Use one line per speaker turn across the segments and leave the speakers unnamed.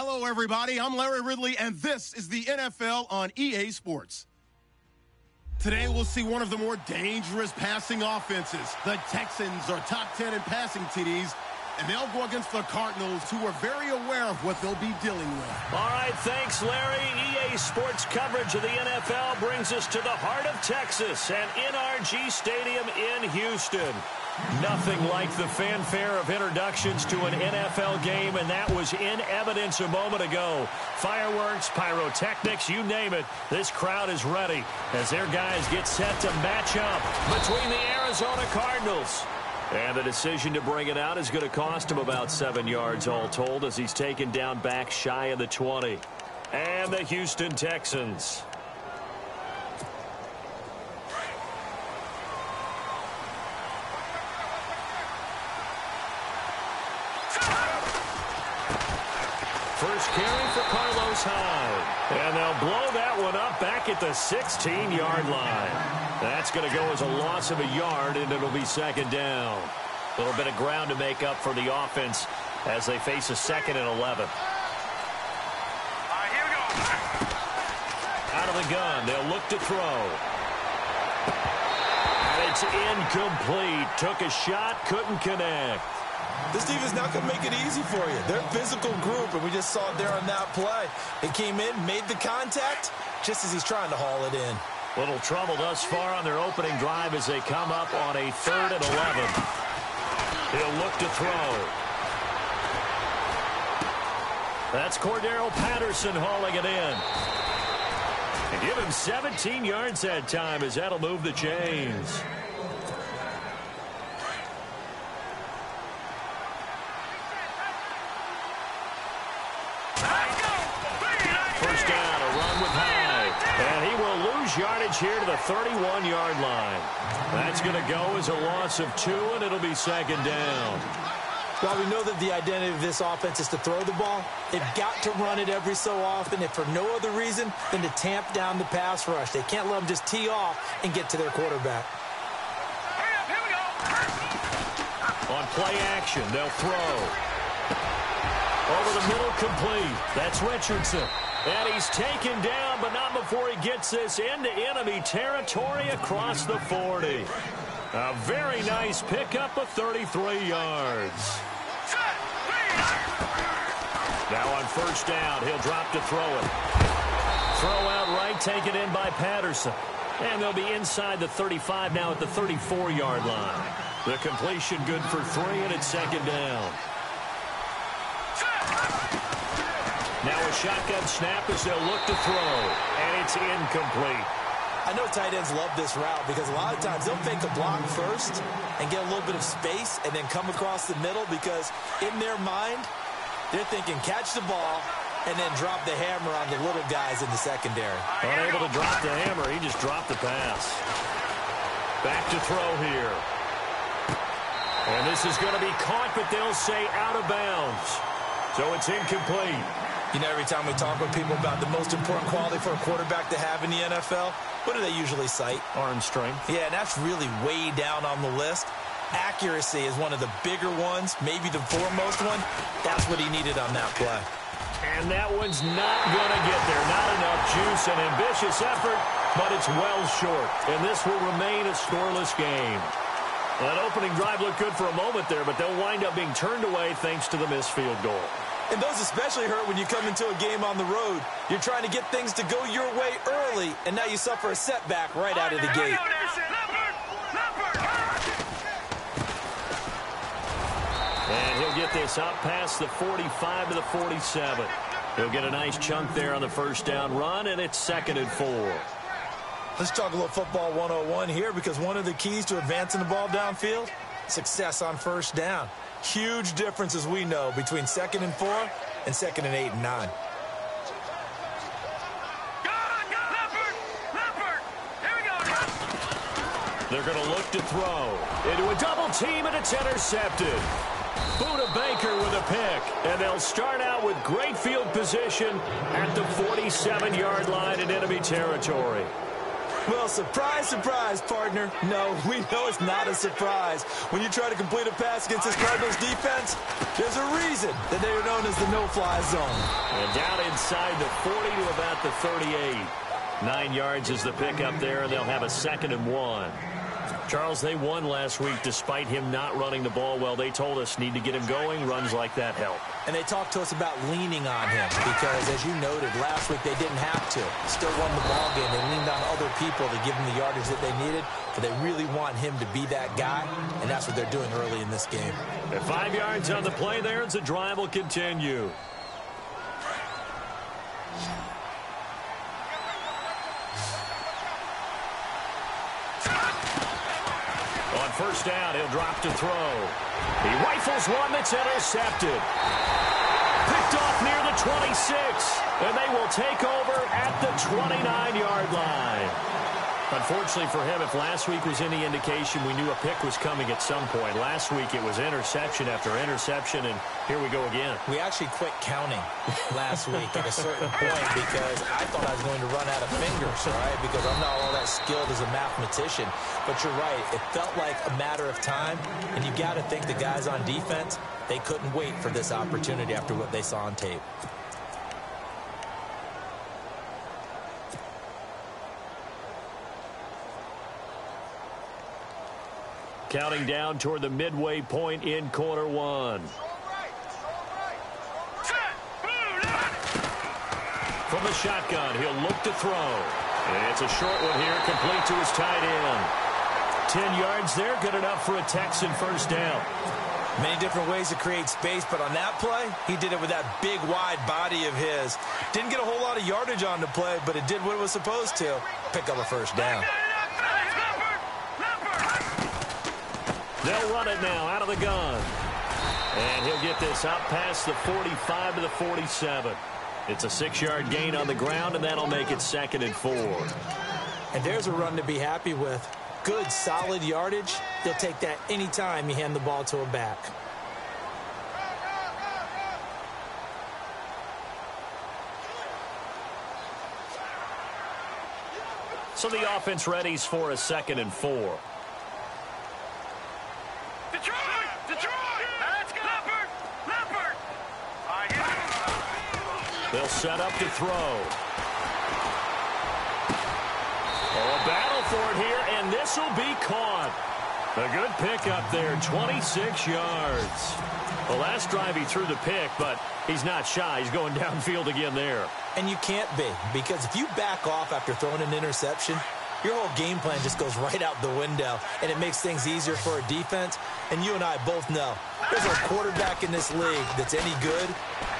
Hello, everybody. I'm Larry Ridley, and this is the NFL on EA Sports. Today, we'll see one of the more dangerous passing offenses. The Texans are top 10 in passing TDs, and they'll go against the Cardinals, who are very aware of what they'll be dealing with.
All right, thanks, Larry. EA Sports coverage of the NFL brings us to the heart of Texas and NRG Stadium in Houston. Nothing like the fanfare of introductions to an NFL game, and that was in evidence a moment ago. Fireworks, pyrotechnics, you name it. This crowd is ready as their guys get set to match up between the Arizona Cardinals. And the decision to bring it out is going to cost him about 7 yards all told as he's taken down back shy of the 20. And the Houston Texans. First carry for Carlos Hyde. And they'll blow that one up back at the 16-yard line. That's going to go as a loss of a yard, and it'll be second down. A little bit of ground to make up for the offense as they face a 2nd and 11.
Here we go.
Out of the gun, they'll look to throw. And it's incomplete. Took a shot, couldn't connect.
This team is not going to make it easy for you. They're a physical group, and we just saw it there on that play. They came in, made the contact, just as he's trying to haul it in.
Little trouble thus far on their opening drive as they come up on a 3rd and 11. He'll look to throw. That's Cordero Patterson hauling it in. And give him 17 yards that time as that'll move the chains. First down, a run with Hyde. And he will lose yardage here to the 31-yard line. That's going to go as a loss of 2, and it'll be second down.
While we know that the identity of this offense is to throw the ball, they've got to run it every so often, if for no other reason than to tamp down the pass rush. They can't let them just tee off and get to their quarterback.
Here we go.
On play action, they'll throw. Over the middle, complete. That's Richardson. And he's taken down, but not before he gets this into enemy territory across the 40. A very nice pickup of 33 yards. Now on first down, he'll drop to throw it. Throw out right, taken in by Patterson. And they'll be inside the 35 now at the 34-yard line. The completion good for 3, and it's second down. Now a shotgun snap as they'll look to throw. And it's incomplete.
I know tight ends love this route because a lot of times they'll fake a block first and get a little bit of space and then come across the middle because in their mind, they're thinking catch the ball and then drop the hammer on the little guys in the secondary.
Unable to drop the hammer, he just dropped the pass. Back to throw here. And this is going to be caught, but they'll say out of bounds. So it's incomplete.
You know, every time we talk with people about the most important quality for a quarterback to have in the NFL, what do they usually cite?
Arm strength.
Yeah, and that's really way down on the list. Accuracy is one of the bigger ones, maybe the foremost one. That's what he needed on that play.
And that one's not going to get there. Not enough juice, an ambitious effort, but it's well short. And this will remain a scoreless game. That opening drive looked good for a moment there, but they'll wind up being turned away thanks to the missed field goal.
And those especially hurt when you come into a game on the road. You're trying to get things to go your way early, and now you suffer a setback right out of the gate.
And he'll get this up past the 45 to the 47. He'll get a nice chunk there on the first down run, and it's 2nd and 4.
Let's talk a little football 101 here because one of the keys to advancing the ball downfield, success on first down. Huge difference, as we know, between 2nd and 4 and 2nd and 8 and 9.
They're going to look to throw into a double team, and it's intercepted. Buda Baker with a pick, and they'll start out with great field position at the 47-yard line in enemy territory.
Well, surprise, surprise, partner. No, we know it's not a surprise. When you try to complete a pass against this Cardinals defense, there's a reason that they are known as the no-fly zone.
And down inside the 40 to about the 38. 9 yards is the pickup there, and they'll have a 2nd and 1. Charles, they won last week despite him not running the ball well. They told us need to get him going. Runs like that help.
And they talked to us about leaning on him because, as you noted, last week they didn't have to. Still won the ball game. They leaned on other people to give them the yardage that they needed, but they really want him to be that guy, and that's what they're doing early in this game.
At 5 yards on the play there, as the drive will continue. On first down, he'll drop to throw. He rifles one that's intercepted. Picked off near the 26, and they will take over at the 29-yard line. Unfortunately for him, if last week was any indication, we knew a pick was coming at some point. Last week it was interception after interception, and here we go again.
We actually quit counting last week at a certain point because I thought I was going to run out of fingers, all right, because I'm not all that skilled as a mathematician. But you're right. It felt like a matter of time, and you got to think the guys on defense, they couldn't wait for this opportunity after what they saw on tape.
Counting down toward the midway point in quarter one. From the shotgun, he'll look to throw. And it's a short one here, complete to his tight end. 10 yards there, good enough for a Texan first down.
Many different ways to create space, but on that play, he did it with that big, wide body of his. Didn't get a whole lot of yardage on the play, but it did what it was supposed to. Pick up a first down.
They'll run it now out of the gun. And he'll get this out past the 45 to the 47. It's a 6-yard gain on the ground, and that'll make it 2nd and 4.
And there's a run to be happy with. Good, solid yardage. He'll take that anytime you hand the ball to a back.
So the offense readies for a 2nd and 4. They'll set up to throw. Oh, a battle for it here, and this will be caught. A good pickup there, 26 yards. The last drive he threw the pick, but he's not shy. He's going downfield again there.
And you can't be, because if you back off after throwing an interception, your whole game plan just goes right out the window, and it makes things easier for a defense. And you and I both know there's a quarterback in this league that's any good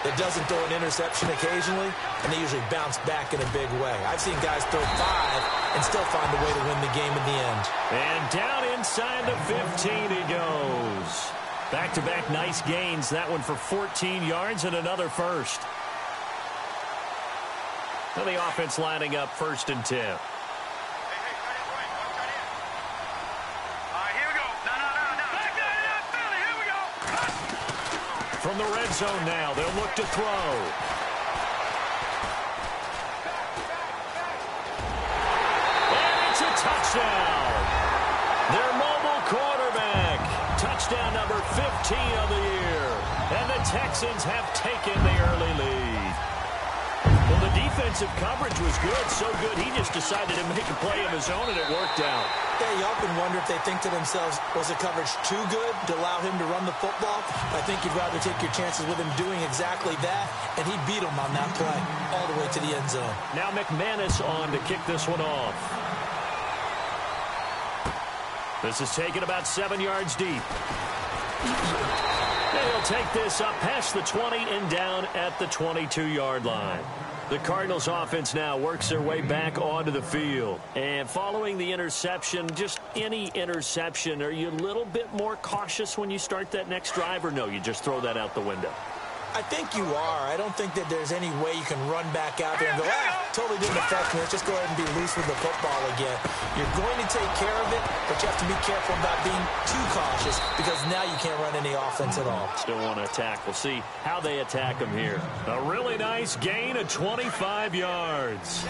that doesn't throw an interception occasionally, and they usually bounce back in a big way. I've seen guys throw 5 and still find a way to win the game in the end.
And down inside the 15 he goes. Back-to-back nice gains. That one for 14 yards and another first. Now the offense lining up 1st and 10. From the red zone now, they'll look to throw. And it's a touchdown. Their mobile quarterback. Touchdown number 15 of the year. And the Texans have taken the early lead. Well, the defensive coverage was good, so good he just decided to make a play of his own, and it worked out.
Yeah, you often wonder if they think to themselves, was the coverage too good to allow him to run the football? I think you'd rather take your chances with him doing exactly that, and he beat him on that play all the way to the end zone.
Now McManus on to kick this one off. This is taken about 7 yards deep. They'll take this up past the 20 and down at the 22-yard line. The Cardinals offense now works their way back onto the field. And following the interception, just any interception, are you a little bit more cautious when you start that next drive, or no, you just throw that out the window?
I think you are. I don't think that there's any way you can run back out there and go, totally didn't affect me. Let's just go ahead and be loose with the football again. You're going to take care of it, but you have to be careful about being too cautious because now you can't run any offense at all.
Still want to attack. We'll see how they attack them here. A really nice gain of 25 yards.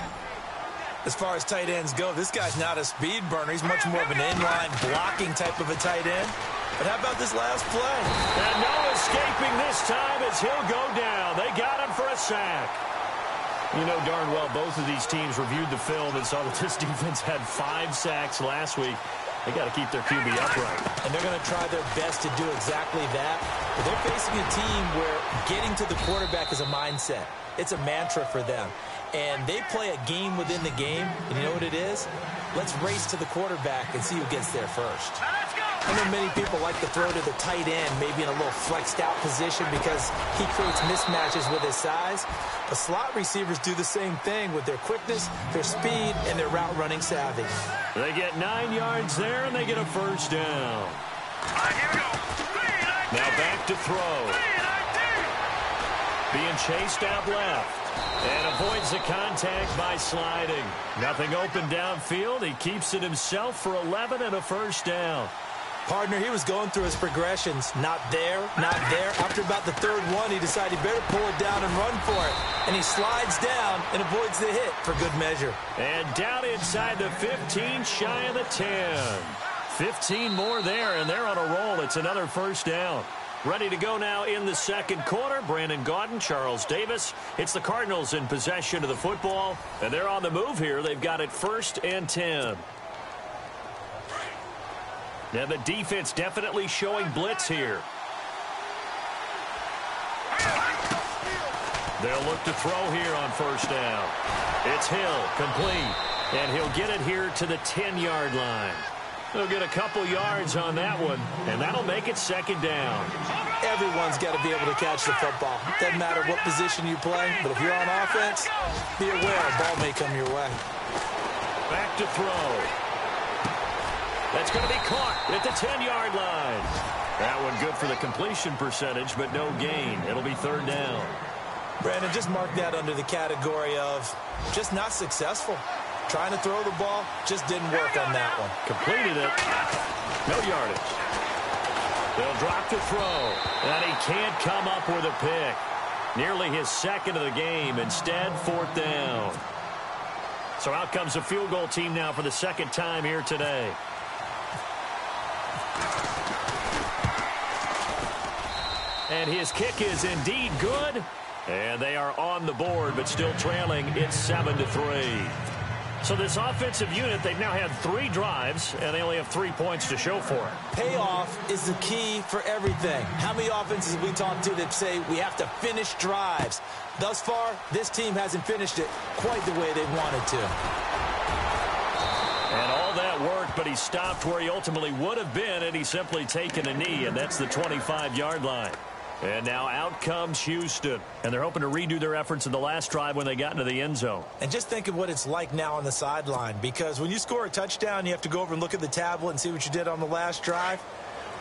As far as tight ends go, this guy's not a speed burner. He's much more of an inline blocking type of a tight end. But how about this last play?
And no escaping this time as he'll go down. They got him for a sack. You know darn well both of these teams reviewed the film and saw that this defense had 5 sacks last week. They got to keep their QB upright.
And they're going to try their best to do exactly that. But they're facing a team where getting to the quarterback is a mindset. It's a mantra for them. And they play a game within the game. And you know what it is? Let's race to the quarterback and see who gets there first. I know many people like to throw to the tight end, maybe in a little flexed out position because he creates mismatches with his size. But slot receivers do the same thing with their quickness, their speed, and their route running savvy.
They get 9 yards there, and they get a first down. Now back to throw. Being chased out left. And avoids the contact by sliding. Nothing open downfield. He keeps it himself for 11 and a first down.
Partner, he was going through his progressions. Not there, not there. After about the third one, he decided he better pull it down and run for it. And he slides down and avoids the hit for good measure.
And down inside the 15, shy of the 10. 15 more there, and they're on a roll. It's another first down. Ready to go now in the second quarter. Brandon Gaudin, Charles Davis. It's the Cardinals in possession of the football, and they're on the move here. They've got it 1st and 10. Now the defense definitely showing blitz here. They'll look to throw here on first down. It's Hill, complete, and he'll get it here to the 10-yard line. He'll get a couple yards on that one, and that'll make it second down.
Everyone's got to be able to catch the football. Doesn't matter what position you play, but if you're on offense, be aware a ball may come your way.
Back to throw. That's going to be caught at the 10-yard line. That one good for the completion percentage, but no gain. It'll be third down.
Brandon, just mark that under the category of just not successful. Trying to throw the ball, just didn't work on that one.
Completed it. No yardage. They'll drop to throw. And he can't come up with a pick. Nearly his second of the game. Instead, fourth down. So out comes the field goal team now for the second time here today. And his kick is indeed good. And they are on the board, but still trailing. It's 7-3. So this offensive unit, they've now had 3 drives, and they only have 3 points to show for it.
Payoff is the key for everything. How many offenses have we talked to that say we have to finish drives? Thus far, this team hasn't finished it quite the way they wanted to.
And all that work, but he stopped where he ultimately would have been, and he's simply taken a knee, and that's the 25-yard line. And now out comes Houston. And they're hoping to redo their efforts in the last drive when they got into the end zone.
And just think of what it's like now on the sideline. Because when you score a touchdown, you have to go over and look at the tablet and see what you did on the last drive.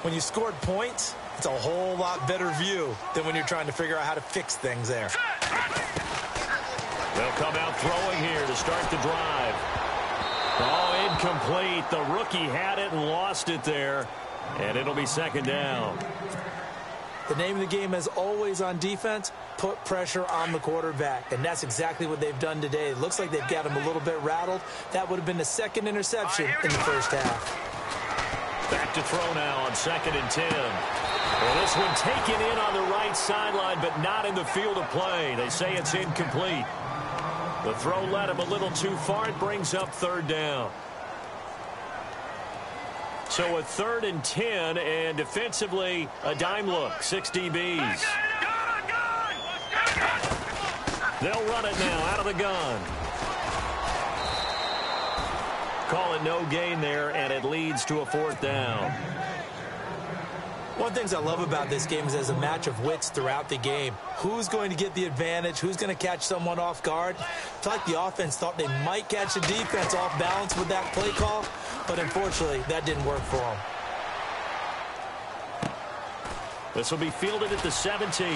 When you scored points, it's a whole lot better view than when you're trying to figure out how to fix things there.
They'll come out throwing here to start the drive. Oh, incomplete. The rookie had it and lost it there. And it'll be second down.
The name of the game, as always on defense, put pressure on the quarterback. And that's exactly what they've done today. It looks like they've got him a little bit rattled. That would have been the second interception in the first half.
Back to throw now on 2nd and 10. Well, this one taken in on the right sideline, but not in the field of play. They say it's incomplete. The throw led him a little too far. It brings up third down. So a 3rd and 10, and defensively, a dime look, 6 DBs. They'll run it now out of the gun. Call it no gain there, and it leads to a 4th down.
One of the things I love about this game is there's a match of wits throughout the game. Who's going to get the advantage? Who's going to catch someone off guard? I feel like the offense thought they might catch the defense off balance with that play call, but unfortunately, that didn't work for them.
This will be fielded at the 17. A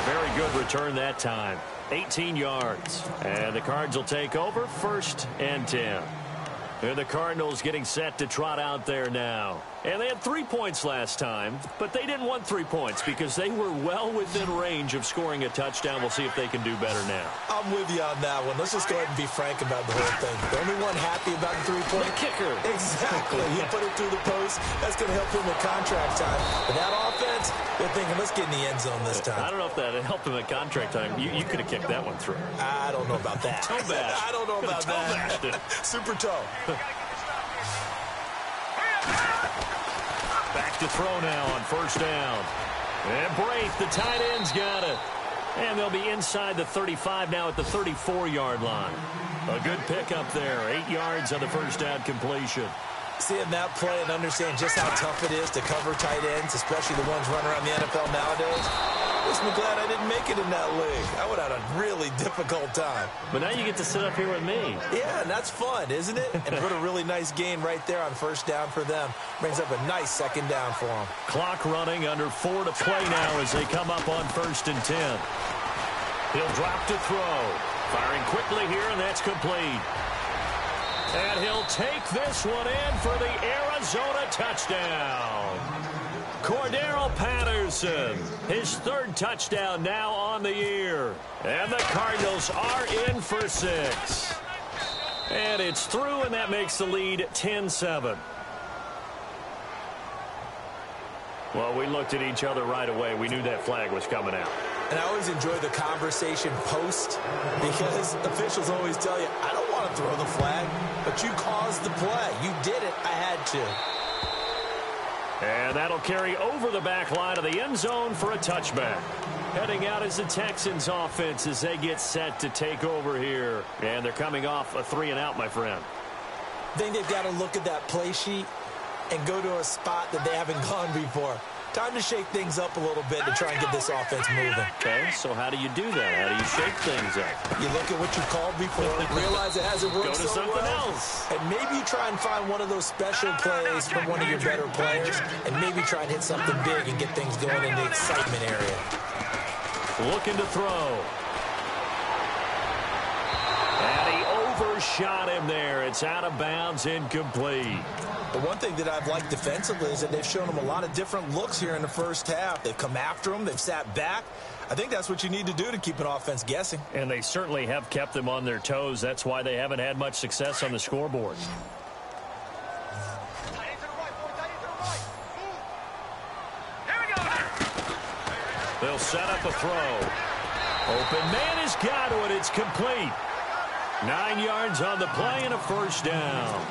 very good return that time. 18 yards. And the Cards will take over 1st and 10. And the Cardinals getting set to trot out there now. And they had 3 points last time, but they didn't want 3 points because they were well within range of scoring a touchdown. We'll see if they can do better now.
I'm with you on that one. Let's just go ahead and be frank about the whole thing. The only one happy about the 3-point.
The kicker.
Exactly. He put it through the post. That's going to help him with contract time. But that offense, they're thinking, let's get in the end zone this time.
I don't know if that helped him at contract time. You could have kicked that one through.
I don't know about that.
Toe bash.
I don't know about that. Super toe.
Back to throw now on first down. And Braith, the tight end's got it. And they'll be inside the 35 now at the 34-yard line. A good pickup there. 8 yards on the first down completion.
Seeing that play and understand just how tough it is to cover tight ends, especially the ones running around the NFL nowadays, makes me glad I didn't make it in that league. I would have had a really difficult time.
But now you get to sit up here with me.
Yeah, and that's fun, isn't it? And put a really nice gain right there on first down for them. Brings up a nice second down for them.
Clock running, under 4 to play now as they come up on 1st and 10. He'll drop to throw. Firing quickly here, and that's complete. And he'll take this one in for the Arizona touchdown. Cordero Patterson, his 3rd touchdown now on the year. And the Cardinals are in for 6. And it's through, and that makes the lead 10-7. Well, we looked at each other right away. We knew that flag was coming out.
And I always enjoy the conversation post because officials always tell you, I don't want to throw the flag, but you caused the play. You did it. I had to.
And that'll carry over the back line of the end zone for a touchback. Heading out is the Texans offense as they get set to take over here. And they're coming off a 3-and-out, my friend.
I think they've got to look at that play sheet and go to a spot that they haven't gone before. Time to shake things up a little bit to try and get this offense moving.
Okay, so how do you do that? How do you shake things up?
You look at what you called before, realize it hasn't worked
Go to
so
something
well,
else.
and maybe you try and find one of those special plays from one of your better players, and maybe try and hit something big and get things going in the excitement area.
Looking to throw. And he overshot him there. It's out of bounds, incomplete.
The one thing that I've liked defensively is that they've shown him a lot of different looks here in the first half. They've come after him. They've sat back. I think that's what you need to do to keep an offense guessing.
And they certainly have kept them on their toes. That's why they haven't had much success on the scoreboard. They'll set up a throw. Open man has got it. It's complete. 9 yards on the play and a first down.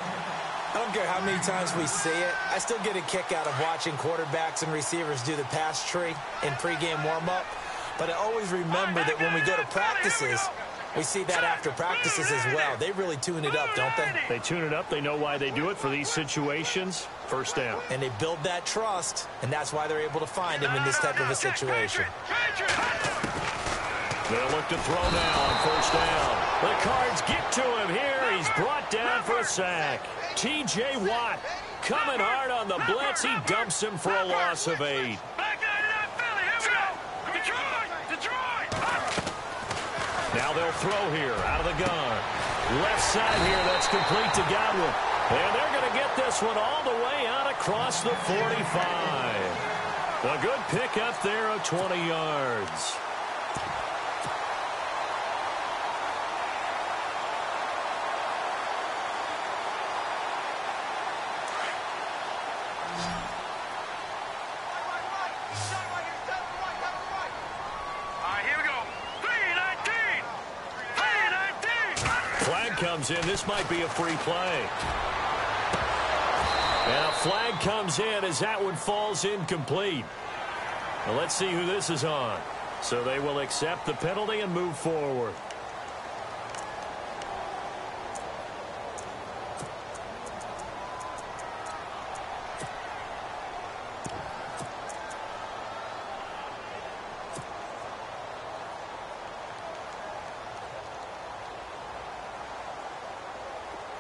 I don't care how many times we see it. I still get a kick out of watching quarterbacks and receivers do the pass tree in pregame warm-up. But I always remember that when we go to practices, we see that after practices as well. They really tune it up, don't they?
They tune it up. They know why they do it for these situations. First down.
And they build that trust, and that's why they're able to find him in this type of a situation.
They'll look to throw now on first down. The Cards get to him here. He's brought down for a sack. T.J. Watt coming hard on the blitz. He dumps him for a loss of 8. Now they'll throw here out of the gun. Left side here, that's complete to Godwin. And they're going to get this one all the way out across the 45. A good pickup there of 20 yards. Comes in. This might be a free play. And a flag comes in as that one falls incomplete. Now let's see who this is on. So they will accept the penalty and move forward.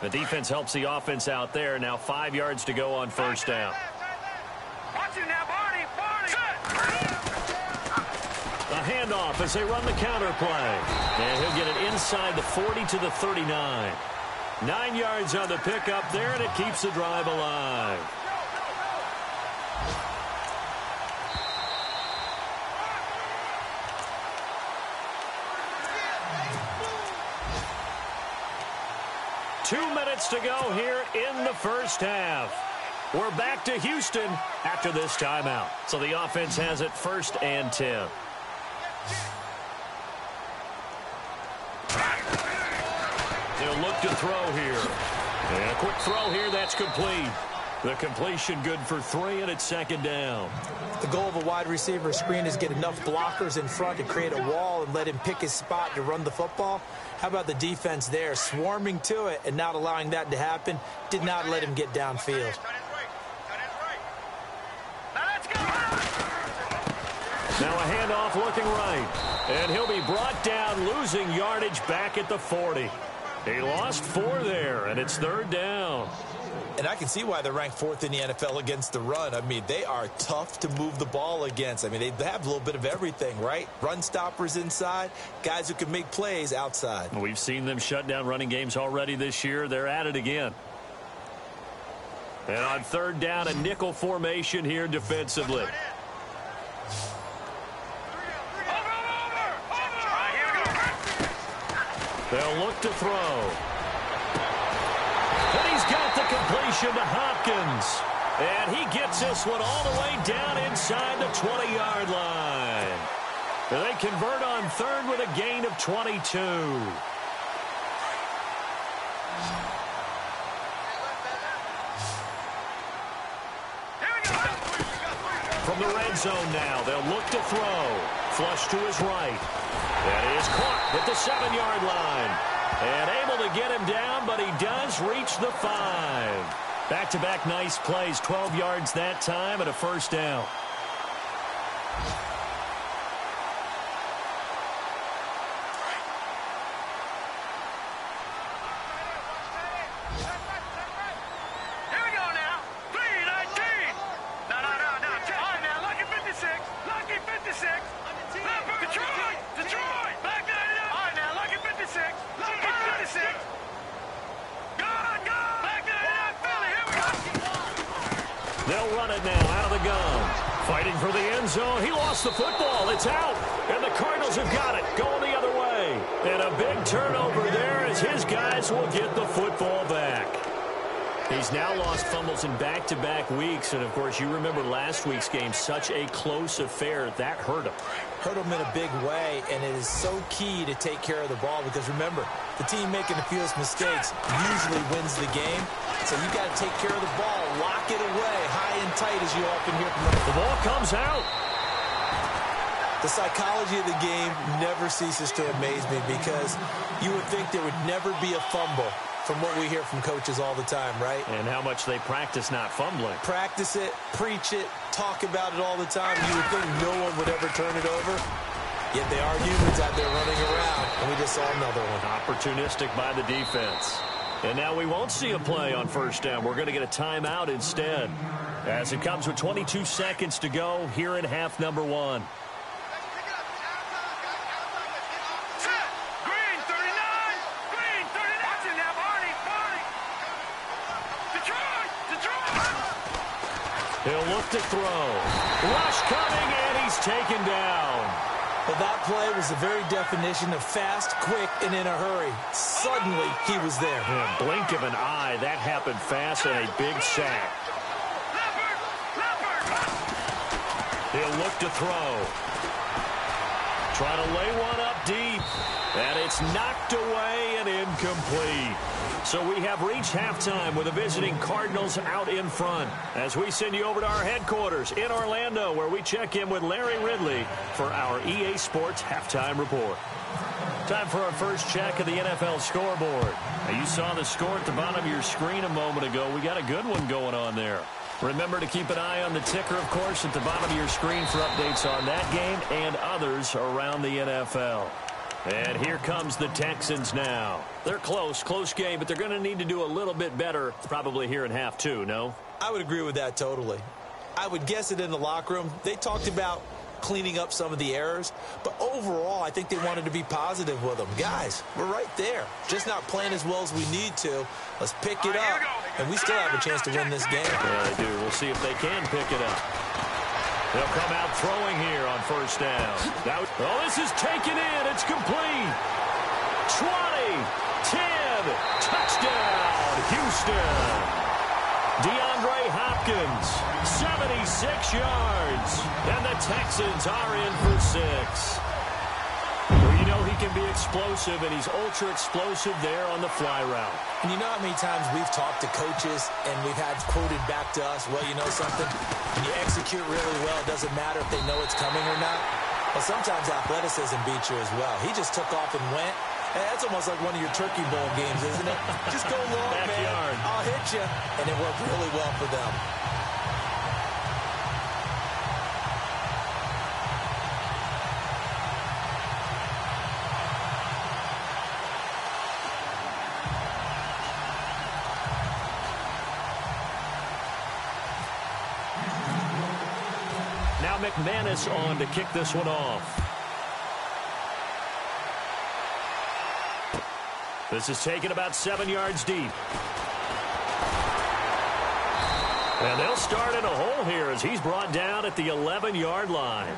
The defense helps the offense out there. Now 5 yards to go on first down.
Watch him now, Barney.
A handoff as they run the counter play. And he'll get it inside the 40 to the 39. 9 yards on the pickup there, and it keeps the drive alive. Two minutes to go here in the first half. We're back to Houston after this timeout. So the offense has it 1st and 10. They'll look to throw here. And a quick throw here, that's complete. The completion good for 3, and it's 2nd down.
The goal of a wide receiver screen is get enough blockers in front to create a wall and let him pick his spot to run the football. How about the defense there, swarming to it and not allowing that to happen? Did not let him get downfield.
Now a handoff looking right. And he'll be brought down, losing yardage back at the 40. He lost 4 there, and it's 3rd down.
And I can see why they're ranked 4th in the NFL against the run. I mean, they are tough to move the ball against. I mean, they have a little bit of everything, right? Run stoppers inside, guys who can make plays outside.
We've seen them shut down running games already this year. They're at it again. And on 3rd down, a nickel formation here defensively. They'll look to throw. And he's got the completion to Hopkins. And he gets this one all the way down inside the 20-yard line. And they convert on 3rd with a gain of 22. From the red zone now, they'll look to throw. Flush to his right. And he is caught at the 7-yard line. And able to get him down, but he does reach the 5. Back-to-back nice plays, 12 yards that time and a 1st down. They'll run it now out of the gun. Fighting for the end zone. He lost the football. It's out. And the Cardinals have got it. Going the other way. And a big turnover there as his guys will get the football back. He's now lost fumbles in back-to-back weeks. And, of course, you remember last week's game, such a close affair. That hurt him.
Hurt him in a big way, and it is so key to take care of the ball because, remember, the team making the fewest mistakes usually wins the game. So you got to take care of the ball, lock it away, high and tight, as you often hear from them.
The ball comes out.
The psychology of the game never ceases to amaze me because you would think there would never be a fumble from what we hear from coaches all the time, right?
And how much they practice not fumbling.
Practice it, preach it, talk about it all the time. You would think no one would ever turn it over. Yet they are humans out there running around, and we just saw another one.
Opportunistic by the defense. And now we won't see a play on 1st down. We're going to get a timeout instead. As it comes with 22 seconds to go here in half number 1. He'll look to throw. Rush coming, and he's taken down.
Well, that play was the very definition of fast, quick, and in a hurry. Suddenly, he was there.
Yeah, blink of an eye. That happened fast and a big sack. He'll look to throw. Trying to lay one up deep. And it's knocked away and incomplete. So we have reached halftime with the visiting Cardinals out in front. As we send you over to our headquarters in Orlando, where we check in with Larry Ridley for our EA Sports Halftime Report. Time for our first check of the NFL scoreboard. Now, you saw the score at the bottom of your screen a moment ago. We got a good one going on there. Remember to keep an eye on the ticker, of course, at the bottom of your screen for updates on that game and others around the NFL. And here comes the Texans now. They're close game, but they're going to need to do a little bit better probably here in half 2, no?
I would agree with that totally. I would guess it in the locker room. They talked about cleaning up some of the errors. But overall, I think they wanted to be positive with them. Guys, we're right there. Just not playing as well as we need to. Let's pick it up, and we still have a chance to win this game.
Yeah, they do. We'll see if they can pick it up. They'll come out throwing here on first down. Oh, this is taken in. It's complete. 20, 10, touchdown, Houston. DeAndre Hopkins, 76 yards. And the Texans are in for 6. Well, you know he can be explosive, and he's ultra-explosive there on the fly route.
And you know how many times we've talked to coaches and we've had quoted back to us, well, you know something? When you execute really well, it doesn't matter if they know it's coming or not. Well, sometimes athleticism beats you as well. He just took off and went. Hey, that's almost like one of your Turkey Bowl games, isn't it? Just go long, man. I'll hit you. And it worked really well for them.
Now McManus on to kick this one off. This is taken about 7 yards deep. And they'll start in a hole here as he's brought down at the 11-yard line.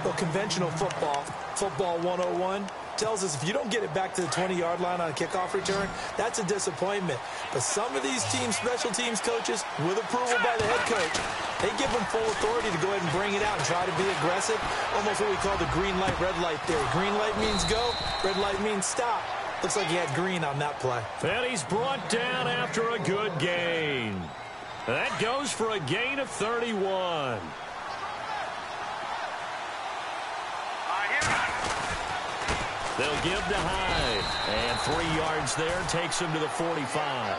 Well, conventional football 101, tells us if you don't get it back to the 20-yard line on a kickoff return, that's a disappointment. But some of these special teams coaches, with approval by the head coach, they give them full authority to go ahead and bring it out and try to be aggressive. Almost what we call the green light, red light theory. Green light means go, red light means stop. Looks like he had green on that play.
And he's brought down after a good gain. That goes for a gain of 31. They'll give to Hyde. And 3 yards there takes him to the 45.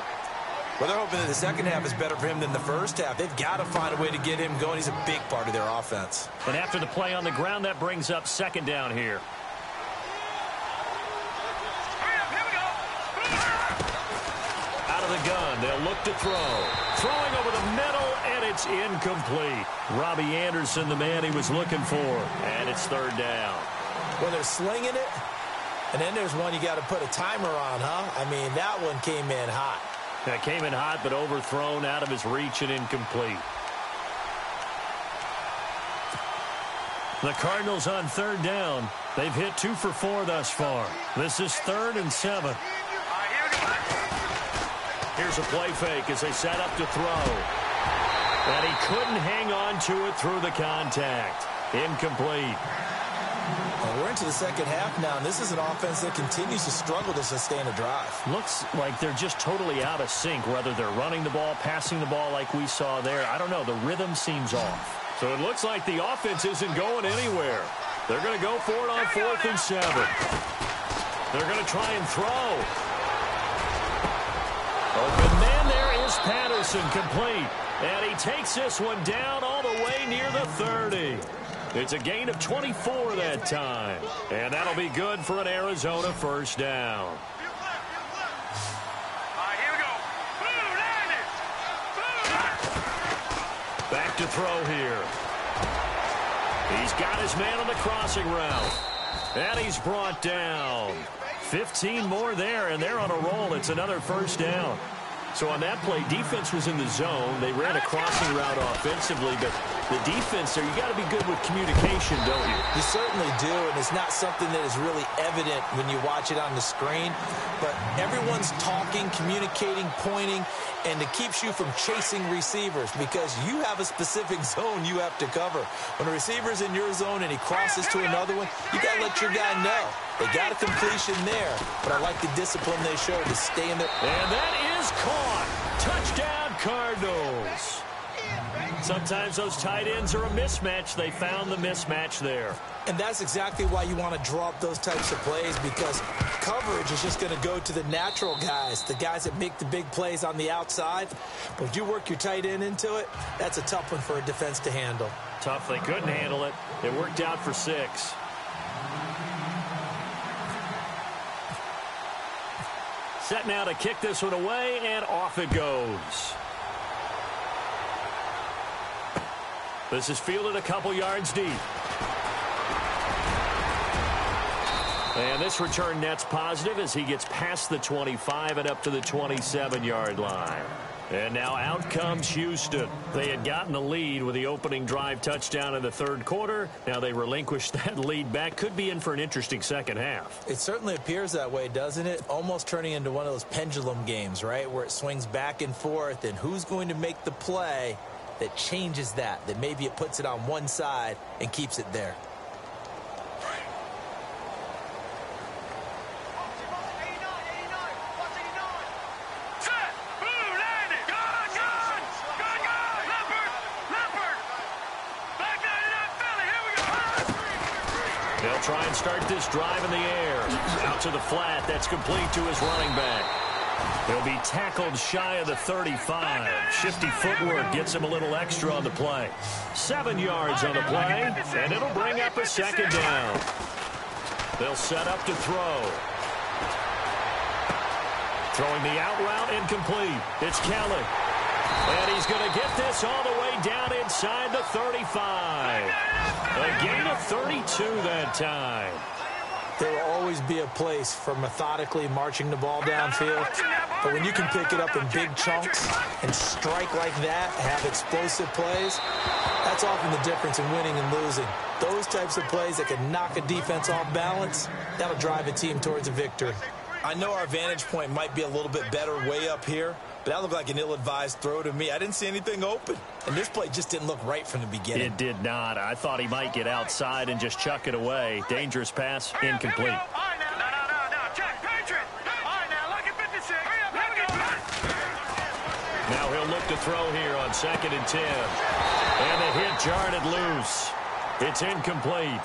Well, they're hoping that the second half is better for him than the first half. They've got to find a way to get him going. He's a big part of their offense.
And after the play on the ground, that brings up second down here. Out of the gun, they'll look to throw. Throwing over the middle, and it's incomplete. Robbie Anderson, the man he was looking for. And it's third down.
Well, they're slinging it. And then there's one you got to put a timer on, huh? I mean, that one came in hot.
That came in hot, but overthrown, out of his reach, and incomplete. The Cardinals on third down. They've hit 2 for 4 thus far. This is 3rd and 7. Here's a play fake as they set up to throw. And he couldn't hang on to it through the contact. Incomplete.
Well, we're into the second half now, and this is an offense that continues to struggle to sustain a drive.
Looks like they're just totally out of sync, whether they're running the ball, passing the ball like we saw there. I don't know. The rhythm seems off. So it looks like the offense isn't going anywhere. They're going to go for it on 4th and 7. They're going to try and throw. Open man there is Patterson, complete. And he takes this one down all the way near the 30. It's a gain of 24 that time. And that'll be good for an Arizona first down.
Here we go.
Back to throw here. He's got his man on the crossing route. And he's brought down. 15 more there, and they're on a roll. It's another first down. So on that play, defense was in the zone. They ran a crossing route offensively, but the defense there, you got to be good with communication, don't you?
You certainly do, and it's not something that is really evident when you watch it on the screen. But everyone's talking, communicating, pointing, and it keeps you from chasing receivers because you have a specific zone you have to cover. When a receiver's in your zone and he crosses to another one, you got to let your guy know. They got a completion there, but I like the discipline they showed to stay in the...
And that is caught. Touchdown, Cardinals. Sometimes those tight ends are a mismatch. They found the mismatch there.
And that's exactly why you want to draw up those types of plays, because coverage is just going to go to the natural guys, the guys that make the big plays on the outside. But if you work your tight end into it, that's a tough one for a defense to handle.
Tough. They couldn't handle it. It worked out for 6. Set now to kick this one away, and off it goes. This is fielded a couple yards deep. And this return net's positive as he gets past the 25 and up to the 27-yard line. And now out comes Houston. They had gotten the lead with the opening drive touchdown in the third quarter. Now they relinquished that lead back. Could be in for an interesting second half.
It certainly appears that way, doesn't it? Almost turning into one of those pendulum games, right, where it swings back and forth. And who's going to make the play that changes that maybe it puts it on one side and keeps it there?
They'll try and start this drive in the air. Out to the flat. That's complete to his running back. He'll be tackled shy of the 35. Shifty footwork gets him a little extra on the play. 7 yards on the play, and it'll bring up a second down. They'll set up to throw. Throwing the out route incomplete. It's Kelly. And he's going to get this all the way down inside the 35. A gain of 32 that time.
There will always be a place for methodically marching the ball downfield. But when you can pick it up in big chunks and strike like that, have explosive plays, that's often the difference in winning and losing. Those types of plays that can knock a defense off balance, that'll drive a team towards a victory. I know our vantage point might be a little bit better way up here, but that looked like an ill-advised throw to me. I didn't see anything open, and this play just didn't look right from the beginning.
It did not. I thought he might get outside and just chuck it away. Dangerous pass, incomplete. Now he'll look to throw here on 2nd and 10. And the hit jarred it loose. It's incomplete.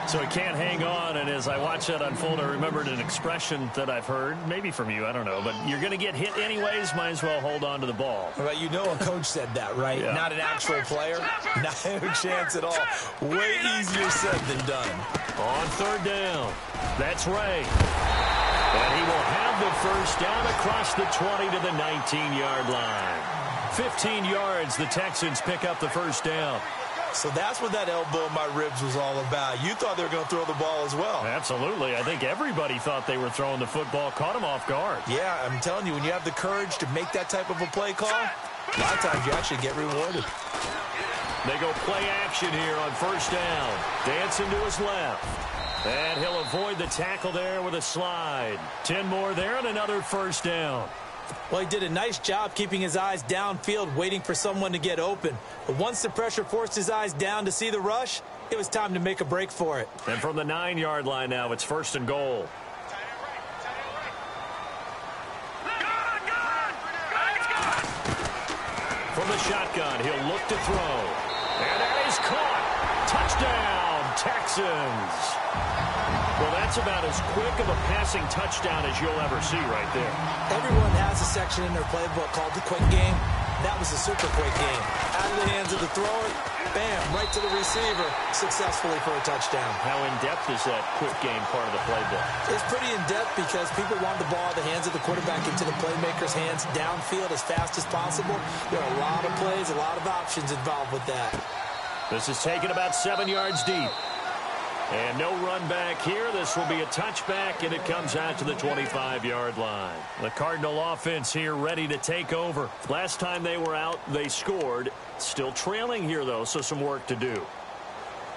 So he can't hang on, and as I watch that unfold, I remembered an expression that I've heard, maybe from you, I don't know, but you're going to get hit anyways, might as well hold on to the ball.
Well, you know a coach said that, right?
Yeah.
Not an actual player. Not a chance at all. Way easier said than done.
On 3rd down, that's Ray. And he will have the first down across the 20 to the 19-yard line. 15 yards, the Texans pick up the first down.
So that's what that elbow in my ribs was all about. You thought they were going to throw the ball as well.
Absolutely. I think everybody thought they were throwing the football, caught him off guard.
Yeah, I'm telling you, when you have the courage to make that type of a play call, a lot of times you actually get rewarded.
They go play action here on 1st down. Dancing to his left. And he'll avoid the tackle there with a slide. 10 more there and another 1st down.
Well, he did a nice job keeping his eyes downfield, waiting for someone to get open. But once the pressure forced his eyes down to see the rush, it was time to make a break for it.
And from the 9-yard line now, it's 1st and goal. From the shotgun, he'll look to throw. And that is caught. Touchdown, Texans. Well, that's about as quick of a passing touchdown as you'll ever see right there.
Everyone has a section in their playbook called the quick game. That was a super quick game. Out of the hands of the thrower, bam, right to the receiver, successfully for a touchdown.
How in-depth is that quick game part of the playbook?
It's pretty in-depth because people want the ball out of the hands of the quarterback into the playmaker's hands downfield as fast as possible. There are a lot of plays, a lot of options involved with that.
This is taken about 7 yards deep. And no run back here. This will be a touchback, and it comes out to the 25-yard line. The Cardinal offense here ready to take over. Last time they were out, they scored. Still trailing here, though, so some work to do.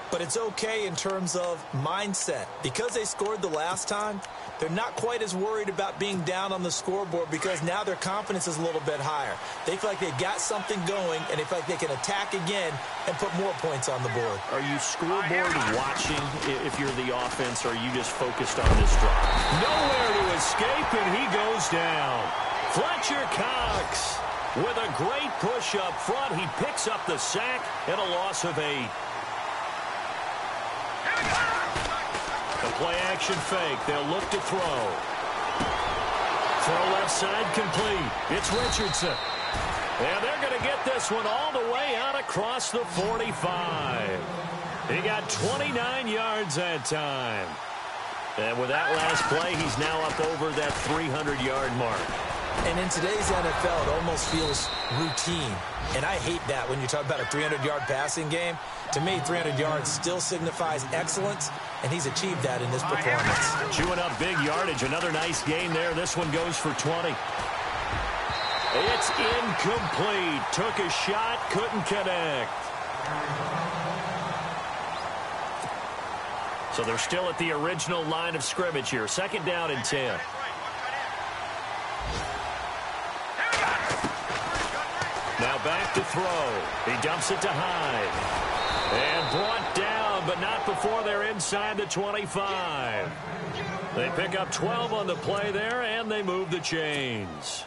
But it's okay in terms of mindset. Because they scored the last time, they're not quite as worried about being down on the scoreboard because now their confidence is a little bit higher. They feel like they've got something going, and they feel like they can attack again and put more points on the board.
Are you scoreboard watching if you're the offense, or are you just focused on this drive? Nowhere to escape, and he goes down. Fletcher Cox with a great push up front. He picks up the sack and a loss of 8. The play-action fake. They'll look to throw. Throw left side complete. It's Richardson. And they're going to get this one all the way out across the 45. He got 29 yards that time. And with that last play, he's now up over that 300-yard mark.
And in today's NFL, it almost feels routine. And I hate that when you talk about a 300-yard passing game. To me, 300 yards still signifies excellence, and he's achieved that in this performance.
Chewing up big yardage. Another nice gain there. This one goes for 20. It's incomplete. Took a shot, couldn't connect. So they're still at the original line of scrimmage here. 2nd down and 10. Now back to throw. He dumps it to Hyde. And brought down, but not before they're inside the 25. They pick up 12 on the play there, and they move the chains.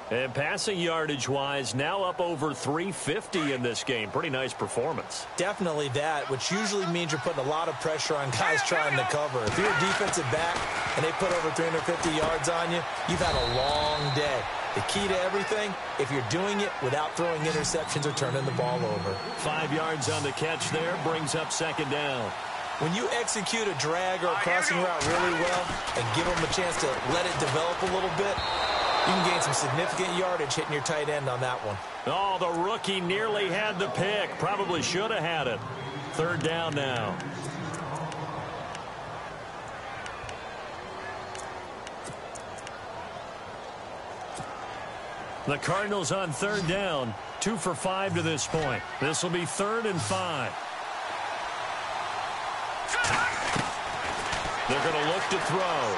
And passing yardage-wise, now up over 350 in this game. Pretty nice performance.
Definitely that, which usually means you're putting a lot of pressure on guys trying to cover. If you're a defensive back and they put over 350 yards on you, you've had a long day. The key to everything, if you're doing it without throwing interceptions or turning the ball over.
5 yards on the catch there, brings up 2nd down.
When you execute a drag or a crossing route really well and give them a chance to let it develop a little bit, you can gain some significant yardage hitting your tight end on that one.
Oh, the rookie nearly had the pick. Probably should have had it. 3rd down now. The Cardinals on 3rd down. 2 for 5 to this point. This will be 3rd and 5. They're going to look to throw.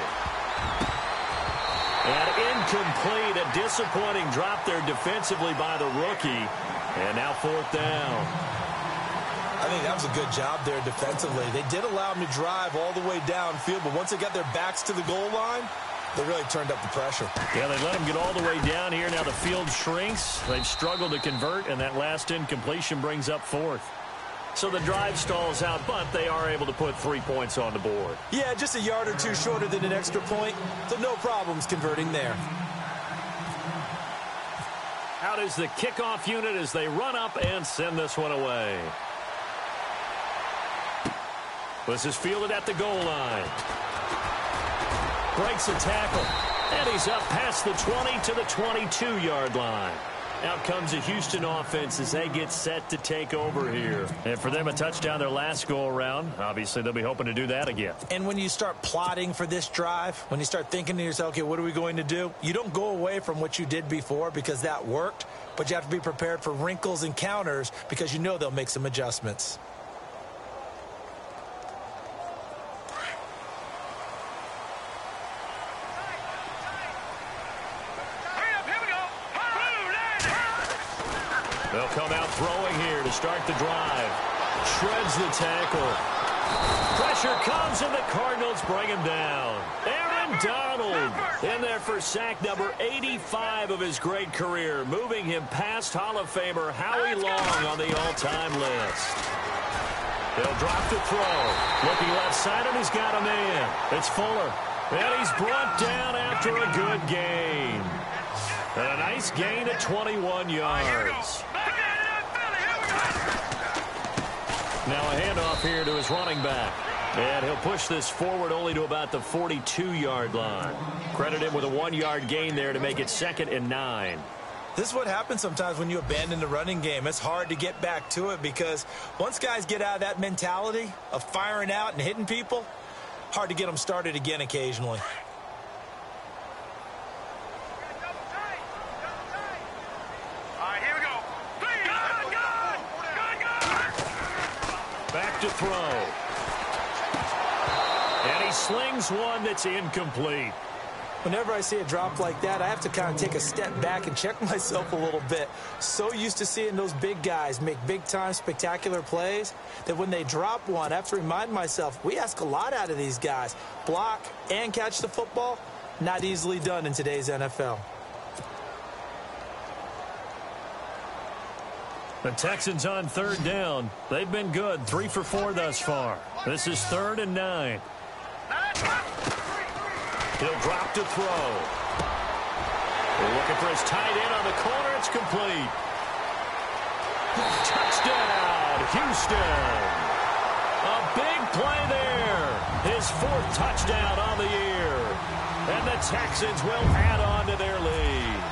And incomplete. A disappointing drop there defensively by the rookie. And now 4th down.
I think that was a good job there defensively. They did allow them to drive all the way downfield, but once they got their backs to the goal line, they really turned up the pressure.
Yeah, they let them get all the way down here. Now the field shrinks. They've struggled to convert, and that last incompletion brings up 4th. So the drive stalls out, but they are able to put 3 points on the board.
Yeah, just a yard or two shorter than an extra point, so no problems converting there.
Out is the kickoff unit as they run up and send this one away. This is fielded at the goal line. Breaks a tackle, and he's up past the 20 to the 22-yard line. Out comes the Houston offense as they get set to take over here. And for them, a touchdown their last go-around. Obviously, they'll be hoping to do that again.
And when you start plotting for this drive, when you start thinking to yourself, okay, what are we going to do? You don't go away from what you did before because that worked, but you have to be prepared for wrinkles and counters because you know they'll make some adjustments.
They'll come out throwing here to start the drive. Shreds the tackle. Pressure comes, and the Cardinals bring him down. Aaron Donald in there for sack number 85 of his great career, moving him past Hall of Famer Howie Long on the all-time list. They'll drop to throw. Looking left side, and he's got a man. It's Fuller. And he's brought down after a good gain. And a nice gain at 21 yards. Now a handoff here to his running back. And he'll push this forward only to about the 42-yard line. Credit him with a 1-yard gain there to make it 2nd and 9.
This is what happens sometimes when you abandon the running game. It's hard to get back to it because once guys get out of that mentality of firing out and hitting people, hard to get them started again occasionally.
Back to throw. And he slings one that's incomplete.
Whenever I see a drop like that, I have to kind of take a step back and check myself a little bit. So used to seeing those big guys make big-time spectacular plays that when they drop one, I have to remind myself, we ask a lot out of these guys. Block and catch the football, not easily done in today's NFL.
The Texans on 3rd down. They've been good, 3 for 4 thus far. This is 3rd and 9. He'll drop to throw. They're looking for his tight end on the corner. It's complete. Touchdown, Houston. A big play there. His 4th touchdown on the year. And the Texans will add on to their lead.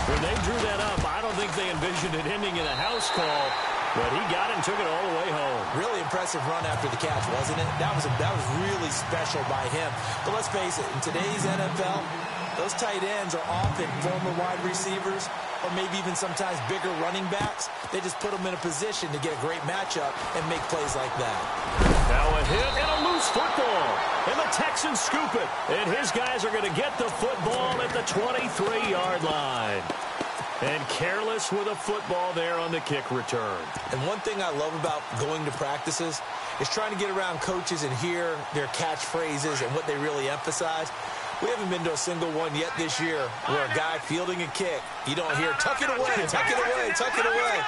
When they drew that up, I don't think they envisioned it ending in a house call. But he got it and took it all the way home.
Really impressive run after the catch, wasn't it? That was really special by him. But let's face it, in today's NFL, those tight ends are often former wide receivers or maybe even sometimes bigger running backs. They just put them in a position to get a great matchup and make plays like that.
Now a hit and a loose football. And the Texans scoop it. And his guys are going to get the football at the 23-yard line. And careless with a football there on the kick return.
And one thing I love about going to practices is trying to get around coaches and hear their catchphrases and what they really emphasize. We haven't been to a single one yet this year where a guy fielding a kick, you don't hear, tuck it away, tuck it away, tuck it away.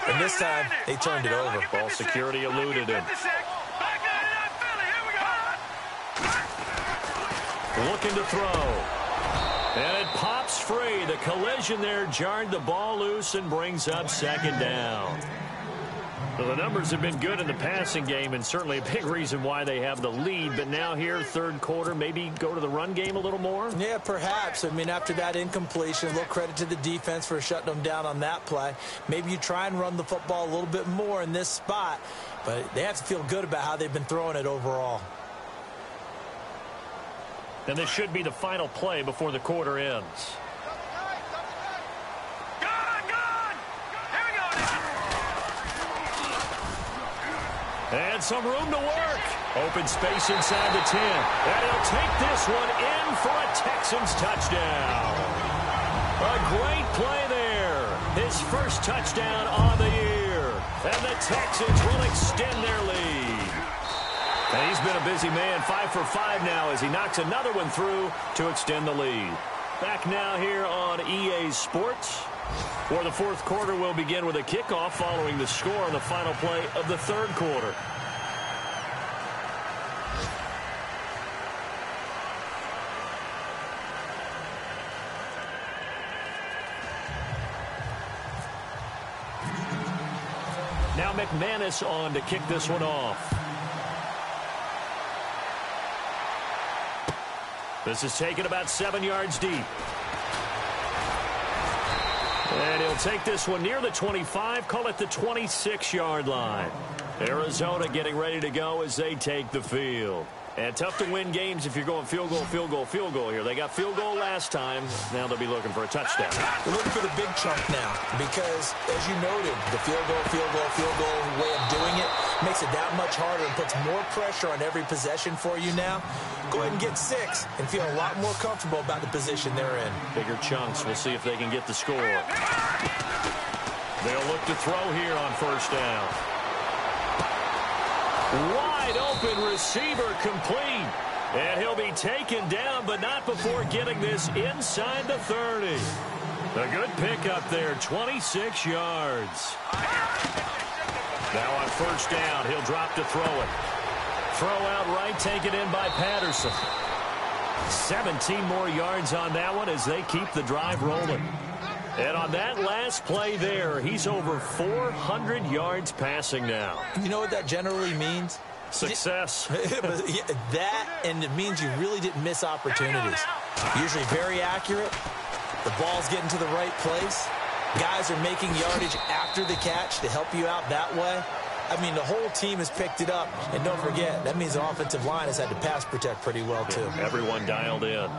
And this time, they turned it over.
Ball security eluded him. Looking to throw. And it pops free. The collision there jarred the ball loose and brings up second down. Well, the numbers have been good in the passing game and certainly a big reason why they have the lead. But now here, third quarter, maybe go to the run game a little more?
Yeah, perhaps. I mean, after that incompletion, a little credit to the defense for shutting them down on that play. Maybe you try and run the football a little bit more in this spot. But they have to feel good about how they've been throwing it overall.
And this should be the final play before the quarter ends. And some room to work. Open space inside the 10. And he'll take this one in for a Texans touchdown. A great play there. His first touchdown on the year. And the Texans will extend their lead. And he's been a busy man, 5 for 5 now as he knocks another one through to extend the lead. Back now here on EA Sports, where the fourth quarter will begin with a kickoff following the score on the final play of the third quarter. Now McManus on to kick this one off. This is taken about 7 yards deep. And he'll take this one near the 25, call it the 26-yard line. Arizona getting ready to go as they take the field. And tough to win games if you're going field goal, field goal, field goal here. They got field goal last time. Now they'll be looking for a touchdown.
They're looking for the big chunk now because, as you noted, the field goal way of doing it makes it that much harder and puts more pressure on every possession for you now. Go ahead and get 6 and feel a lot more comfortable about the position they're in.
Bigger chunks. We'll see if they can get the score. They'll look to throw here on first down. Wide open receiver complete. And he'll be taken down, but not before getting this inside the 30. A good pickup there, 26 yards. Now on first down, he'll drop to throw it. Throw out right, taken in by Patterson. 17 more yards on that one as they keep the drive rolling. And on that last play there, he's over 400 yards passing now.
You know what that generally means?
Success.
That, and it means you really didn't miss opportunities. Usually very accurate. The ball's getting to the right place. Guys are making yardage after the catch to help you out that way. I mean, the whole team has picked it up. And don't forget, that means the offensive line has had to pass protect pretty well, too.
Everyone dialed in.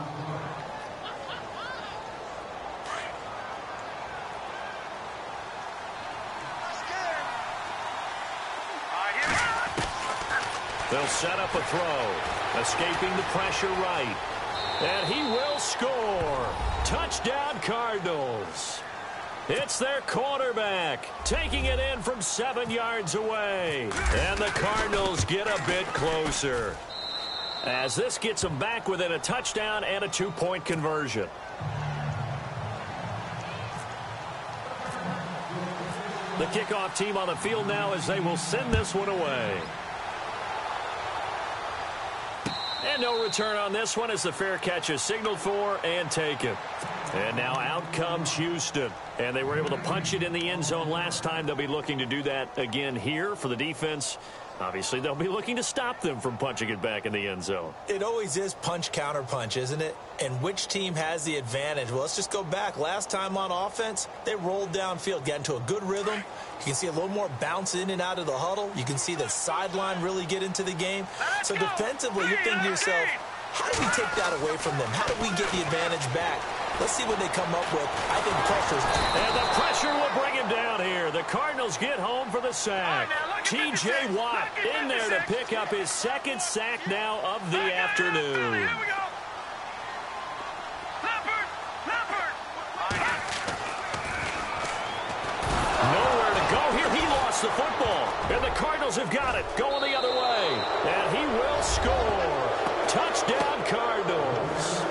They'll set up a throw. Escaping the pressure right. And he will score. Touchdown, Cardinals. It's their quarterback taking it in from 7 yards away. And the Cardinals get a bit closer as this gets them back within a touchdown and a 2-point conversion. The kickoff team on the field now as they will send this one away. And no return on this one as the fair catch is signaled for and taken. And now out comes Houston. And they were able to punch it in the end zone last time. They'll be looking to do that again here for the defense. Obviously, they'll be looking to stop them from punching it back in the end zone.
It always is punch-counter-punch, isn't it? And which team has the advantage? Well, let's just go back. Last time on offense, they rolled downfield, got into a good rhythm. You can see a little more bounce in and out of the huddle. You can see the sideline really get into the game. So defensively, you're thinking to yourself, how do we take that away from them? How do we get the advantage back? Let's see what they come up with. I think pressure's...
And the pressure will bring him down here. The Cardinals get home for the sack. T.J. Watt in there to pick up his second sack now of the afternoon. Nowhere to go here. He lost the football. And the Cardinals have got it. Going the other way. And he will score. Touchdown, Cardinals.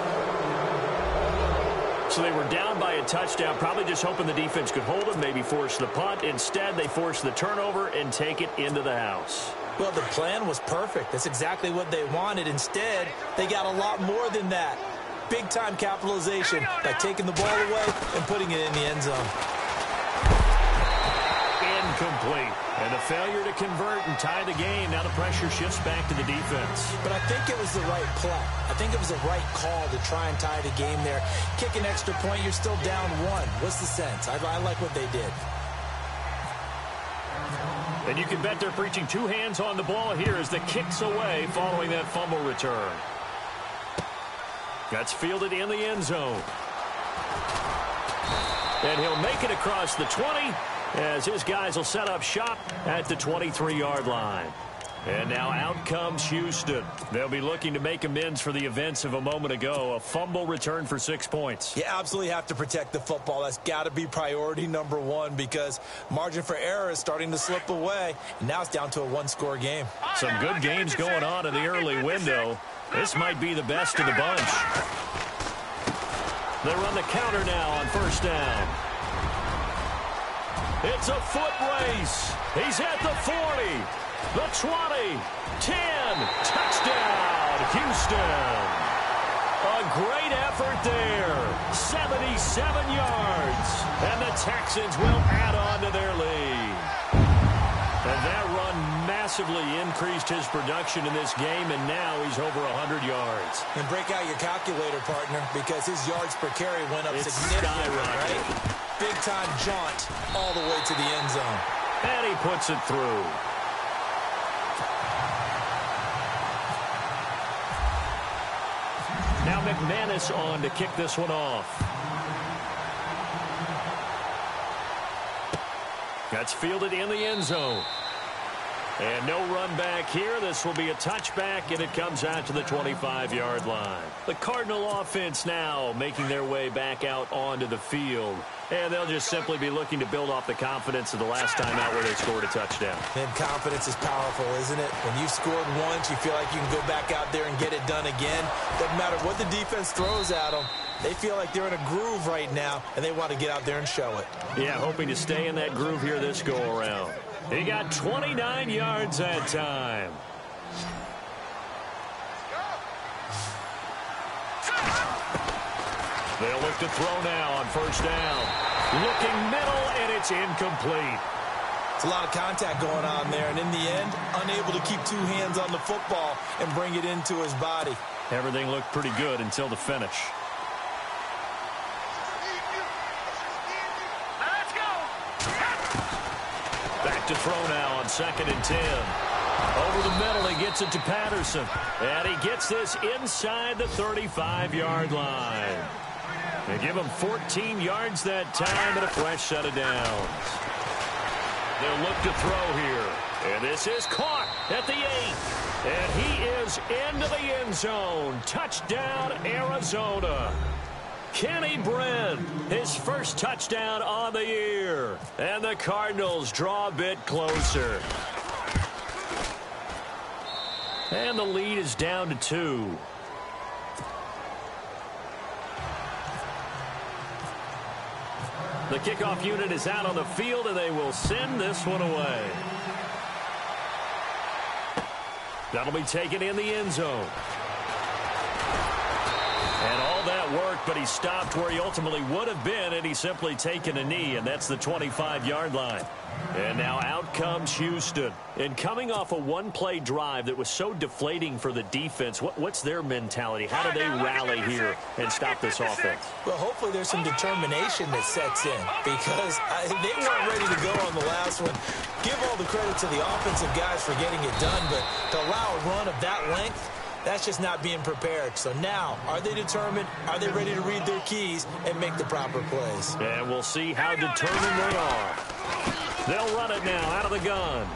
So they were down by a touchdown, probably just hoping the defense could hold them, maybe force the punt. Instead, they force the turnover and take it into the house.
Well, the plan was perfect. That's exactly what they wanted. Instead, they got a lot more than that. Big-time capitalization by taking the ball away and putting it in the end zone.
Incomplete. And a failure to convert and tie the game. Now the pressure shifts back to the defense.
But I think it was the right play. I think it was the right call to try and tie the game there. Kick an extra point, you're still down one. What's the sense? I like what they did.
And you can bet they're preaching two hands on the ball here as the kick's away following that fumble return. That's fielded in the end zone. And he'll make it across the 20 as his guys will set up shop at the 23-yard line. And now out comes Houston. They'll be looking to make amends for the events of a moment ago. A fumble return for 6 points.
You absolutely have to protect the football. That's got to be priority number one because margin for error is starting to slip away. And now it's down to a one-score game.
Some good games going on in the early window. This might be the best of the bunch. They run the counter now on first down. It's a foot race. He's at the 40, the 20, 10. Touchdown, Houston. A great effort there. 77 yards. And the Texans will add on to their lead. And that run massively increased his production in this game, and now he's over 100 yards.
And break out your calculator, partner, because his yards per carry went up significantly, right? Big-time jaunt all the way to the end zone.
And he puts it through. Now McManus on to kick this one off. That's fielded in the end zone. And no run back here. This will be a touchback, and it comes out to the 25-yard line. The Cardinal offense now making their way back out onto the field. And they'll just simply be looking to build off the confidence of the last time out where they scored a touchdown.
And confidence is powerful, isn't it? When you've scored once, you feel like you can go back out there and get it done again. Doesn't matter what the defense throws at them. They feel like they're in a groove right now, and they want to get out there and show it.
Yeah, hoping to stay in that groove here this go-around. He got 29 yards that time. They'll look to throw now on first down. Looking middle, and it's incomplete.
It's a lot of contact going on there, and in the end, unable to keep two hands on the football and bring it into his body.
Everything looked pretty good until the finish. Back to throw now on 2nd and 10. Over the middle, he gets it to Patterson. And he gets this inside the 35-yard line. They give him 14 yards that time and a fresh set of downs. They'll look to throw here. And this is caught at the 8. And he is into the end zone. Touchdown, Arizona. Kenny Brin, his first touchdown on the year. And the Cardinals draw a bit closer. And the lead is down to 2. The kickoff unit is out on the field, and they will send this one away. That'll be taken in the end zone. And all that worked, but he stopped where he ultimately would have been, and he's simply taken a knee, and that's the 25-yard line. And now out comes Houston. And coming off a one-play drive that was so deflating for the defense, what's their mentality? How do they rally here and stop this offense?
Well, hopefully there's some determination that sets in, because they weren't ready to go on the last one. Give all the credit to the offensive guys for getting it done, but to allow a run of that length, that's just not being prepared. So now, are they determined? Are they ready to read their keys and make the proper plays?
And we'll see how determined they are. They'll run it now out of the gun.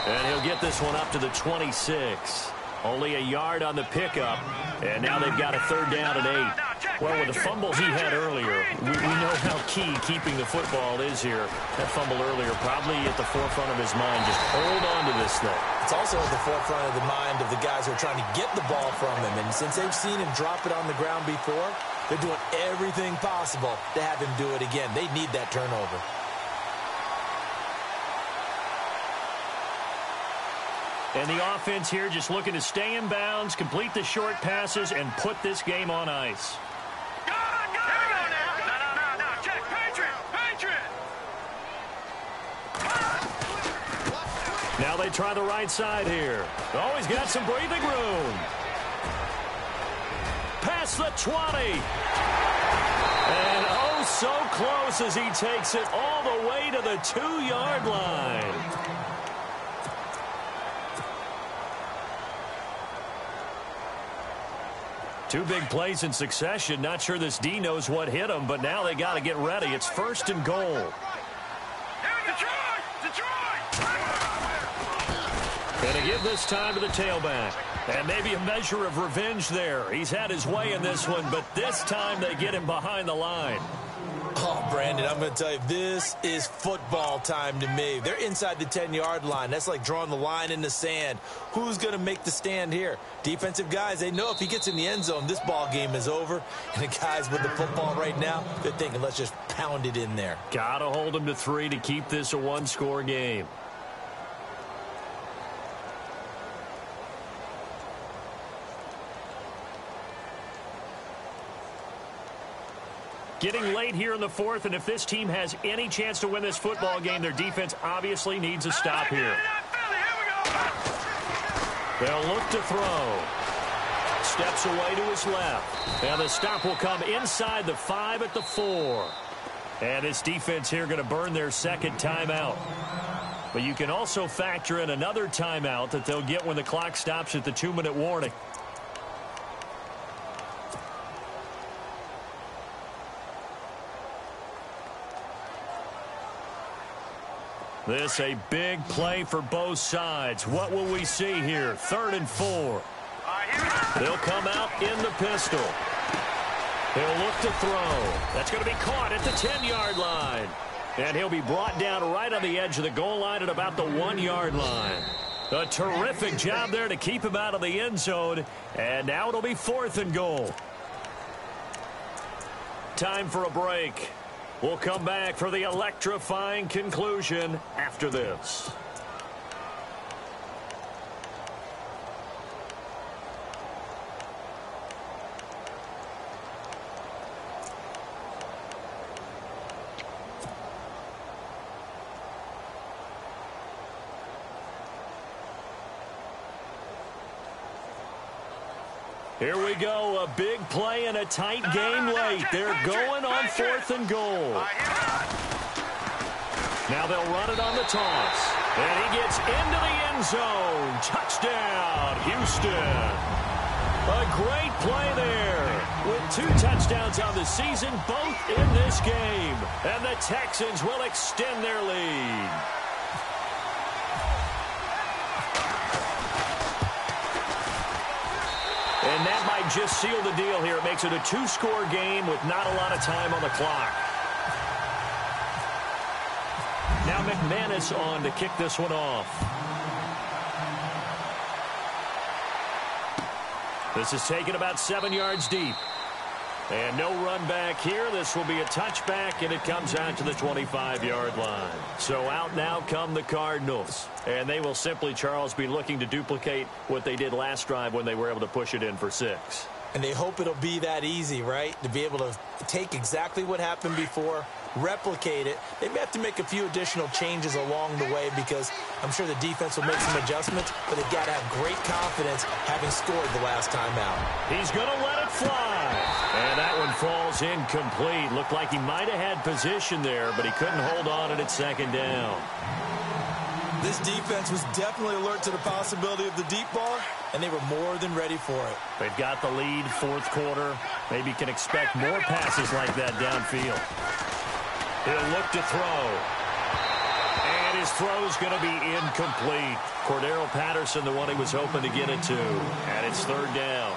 And he'll get this one up to the 26. Only a yard on the pickup. And now they've got a 3rd down and 8. Well, with the fumbles he had earlier, we know how key keeping the football is here. That fumble earlier probably at the forefront of his mind. Just hold on to this thing.
It's also at the forefront of the mind of the guys who are trying to get the ball from him. And since they've seen him drop it on the ground before, they're doing everything possible to have him do it again. They need that turnover.
And the offense here just looking to stay in bounds, complete the short passes, and put this game on ice.
Go, go! Here we go now. No. Check. Patriot.
Now they try the right side here. Always got some breathing room. Past the 20. And oh, so close as he takes it all the way to the 2-yard line. Two big plays in succession. Not sure this D knows what hit him, but now they got to get ready. It's 1st and goal.
Detroit!
Going to give this time to the tailback. And maybe a measure of revenge there. He's had his way in this one, but this time they get him behind the line.
Oh, Brandon, I'm going to tell you, this is football time to me. They're inside the 10-yard line. That's like drawing the line in the sand. Who's going to make the stand here? Defensive guys, they know if he gets in the end zone, this ball game is over. And the guys with the football right now, they're thinking, let's just pound it in there.
Got to hold him to 3 to keep this a one-score game. Getting late here in the 4th, and if this team has any chance to win this football game, their defense obviously needs a stop here. They'll look to throw. Steps away to his left. And the stop will come inside the 5 at the 4. And this defense here going to burn their 2nd timeout. But you can also factor in another timeout that they'll get when the clock stops at the 2-minute warning. This a big play for both sides. What will we see here? 3rd and 4. They'll come out in the pistol. He'll look to throw. That's going to be caught at the 10-yard line. And he'll be brought down right on the edge of the goal line at about the 1-yard line. A terrific job there to keep him out of the end zone. And now it'll be 4th and goal. Time for a break. We'll come back for the electrifying conclusion after this. Here we go, a big play and a tight game late. They're going on 4th and goal. Now they'll run it on the toss. And he gets into the end zone. Touchdown, Houston. A great play there. With 2 touchdowns on the season, both in this game. And the Texans will extend their lead. And that might just seal the deal here. It makes it a 2-score game with not a lot of time on the clock. Now McManus on to kick this one off. This is taken about 7 yards deep. And no run back here. This will be a touchback, and it comes out to the 25-yard line. So out now come the Cardinals. And they will simply, Charles, be looking to duplicate what they did last drive when they were able to push it in for 6.
And they hope it'll be that easy, right? To be able to take exactly what happened before, replicate it. They may have to make a few additional changes along the way because I'm sure the defense will make some adjustments, but they've got to have great confidence having scored the last time out.
He's going to let it fly. And that one falls incomplete. Looked like he might have had position there, but he couldn't hold on at second down.
This defense was definitely alert to the possibility of the deep ball, and they were more than ready for it.
They've got the lead, fourth quarter. Maybe can expect more passes like that downfield. He'll look to throw. And his throw's going to be incomplete. Cordero Patterson, the one he was hoping to get it to. And it's third down.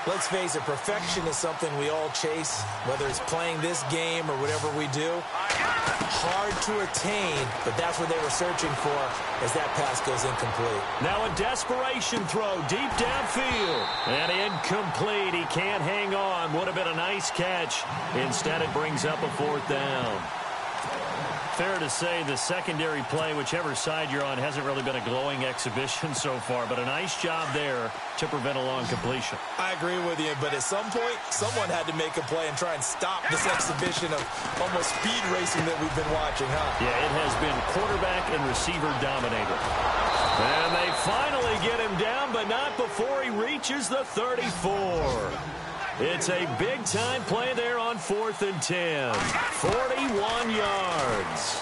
Let's face it, perfection is something we all chase, whether it's playing this game or whatever we do. Hard to attain, but that's what they were searching for as that pass goes incomplete.
Now a desperation throw deep downfield. And incomplete. He can't hang on. Would have been a nice catch. Instead, it brings up a fourth down. Fair to say the secondary play, whichever side you're on, hasn't really been a glowing exhibition so far, but a nice job there to prevent a long completion.
I agree with you, but at some point, someone had to make a play and try and stop this exhibition of almost speed racing that we've been watching, huh?
Yeah, it has been quarterback and receiver dominated. And they finally get him down, but not before he reaches the 34. It's a big-time play there on 4th and 10. 41 yards.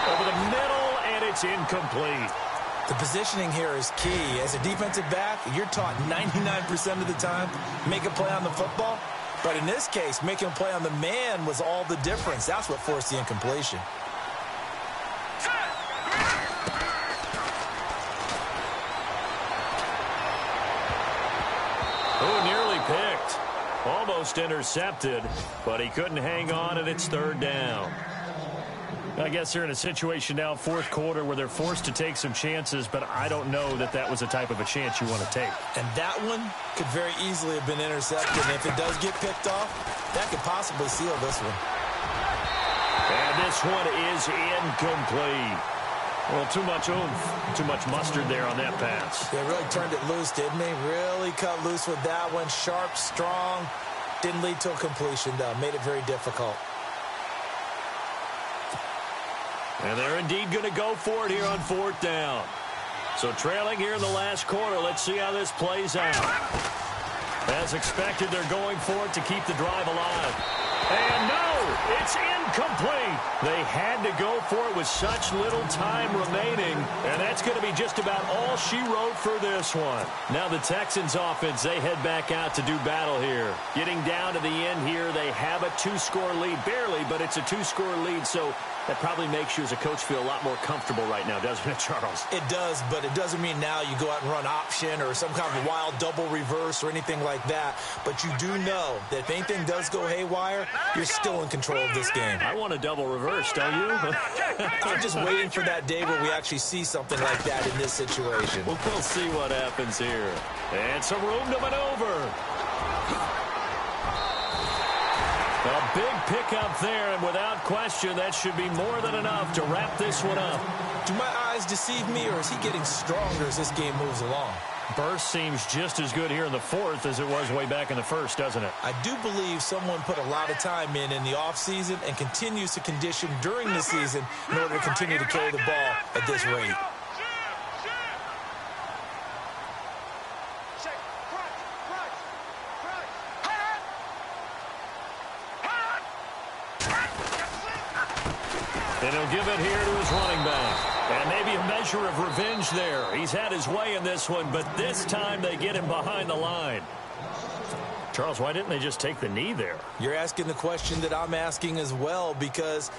Over the middle, and it's incomplete.
The positioning here is key. As a defensive back, you're taught 99% of the time, make a play on the football. But in this case, making a play on the man was all the difference. That's what forced the incompletion.
Nearly picked. Almost intercepted, but he couldn't hang on, and it's third down. I guess they're in a situation now, fourth quarter, where they're forced to take some chances, but I don't know that that was the type of a chance you want to take.
And that one could very easily have been intercepted. And if it does get picked off, that could possibly seal this one.
And this one is incomplete. Well, too much oomph, too much mustard there on that pass.
They really turned it loose, didn't they? Really cut loose with that one. Sharp, strong. Didn't lead to a completion, though. Made it very difficult.
And they're indeed going to go for it here on fourth down. So trailing here in the last quarter. Let's see how this plays out. As expected, they're going for it to keep the drive alive. And no, it's incomplete. They had to go for it with such little time remaining, and that's going to be just about all she wrote for this one. Now the Texans offense, they head back out to do battle here. Getting down to the end here, they have a two-score lead. Barely, but it's a two-score lead, so that probably makes you as a coach feel a lot more comfortable right now, doesn't it, Charles?
It does, but it doesn't mean now you go out and run option or some kind of wild double reverse or anything like that. But you do know that if anything does go haywire, you're still in control of this game.
I want a double reverse, don't you?
I'm just waiting for that day where we actually see something like that in this situation.
Well, we'll see what happens here. And some room to maneuver. A big pickup there, and without question, that should be more than enough to wrap this one up.
Do my eyes deceive me, or is he getting stronger as this game moves along?
Burst seems just as good here in the fourth as it was way back in the first, doesn't it?
I do believe someone put a lot of time in the offseason and continues to condition during the season in order to continue to carry the ball at this rate.
And he'll give it here to his running back. And maybe a measure of revenge there. He's had his way in this one, but this time they get him behind the line. Charles, why didn't they just take the knee there?
You're asking the question that I'm asking as well, because